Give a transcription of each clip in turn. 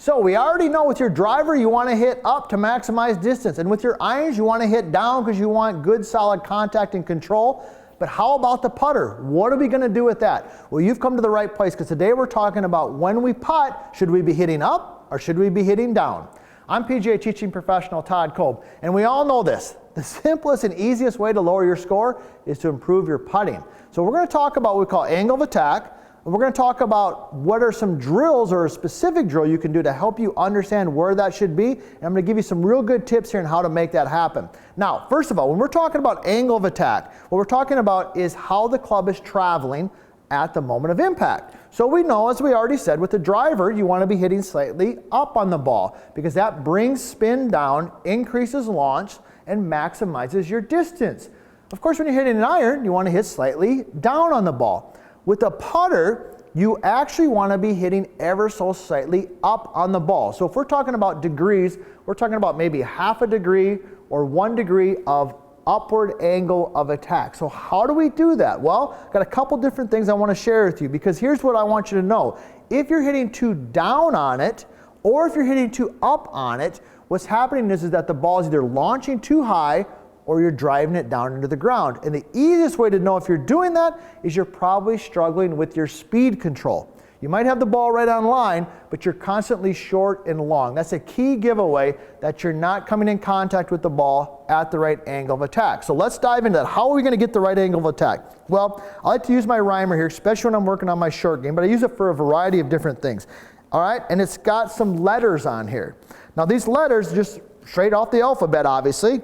So we already know with your driver you want to hit up to maximize distance, and with your irons you want to hit down because you want good solid contact and control. But how about the putter? What are we going to do with that? Well, you've come to the right place, because today we're talking about when we putt, should we be hitting up or should we be hitting down? I'm PGA teaching professional Todd Kolb, and we all know this. The simplest and easiest way to lower your score is to improve your putting. So we're going to talk about what we call angle of attack. And we're going to talk about what are some drills or a specific drill you can do to help you understand where that should be. And I'm going to give you some real good tips here on how to make that happen. Now, first of all, when we're talking about angle of attack, what we're talking about is how the club is traveling at the moment of impact. So we know, as we already said, with the driver, you want to be hitting slightly up on the ball because that brings spin down, increases launch, and maximizes your distance. Of course, when you're hitting an iron, you want to hit slightly down on the ball. With a putter, you actually want to be hitting ever so slightly up on the ball. So if we're talking about degrees, we're talking about maybe half a degree or 1 degree of upward angle of attack. So how do we do that? Well, I've got a couple different things I want to share with you, because here's what I want you to know. If you're hitting too down on it, or if you're hitting too up on it, what's happening is that the ball is either launching too high or you're driving it down into the ground. And the easiest way to know if you're doing that is you're probably struggling with your speed control. You might have the ball right on line, but you're constantly short and long. That's a key giveaway that you're not coming in contact with the ball at the right angle of attack. So let's dive into that. How are we going to get the right angle of attack? Well, I like to use my rhymer here, especially when I'm working on my short game, but I use it for a variety of different things. All right, and it's got some letters on here. Now these letters just straight off the alphabet, obviously.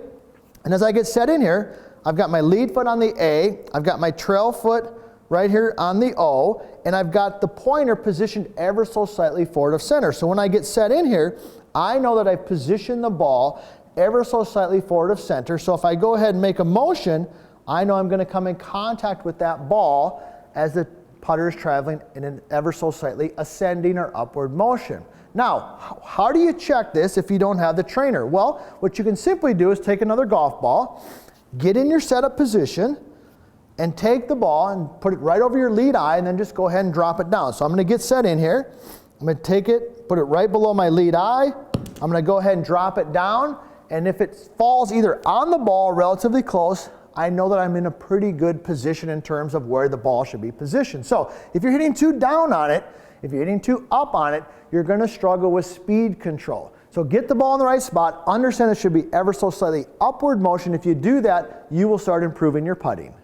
And as I get set in here, I've got my lead foot on the A, I've got my trail foot right here on the O, and I've got the pointer positioned ever so slightly forward of center. So when I get set in here, I know that I've positioned the ball ever so slightly forward of center. So if I go ahead and make a motion, I know I'm going to come in contact with that ball as the putter is traveling in an ever so slightly ascending or upward motion. Now, how do you check this if you don't have the trainer? Well, what you can simply do is take another golf ball, get in your setup position, and take the ball and put it right over your lead eye, and then just go ahead and drop it down. So I'm going to get set in here. I'm going to take it, put it right below my lead eye. I'm going to go ahead and drop it down, and if it falls either on the ball relatively close, I know that I'm in a pretty good position in terms of where the ball should be positioned. So if you're hitting too down on it, if you're hitting too up on it, you're going to struggle with speed control. So get the ball in the right spot. Understand it should be ever so slightly upward motion. If you do that, you will start improving your putting.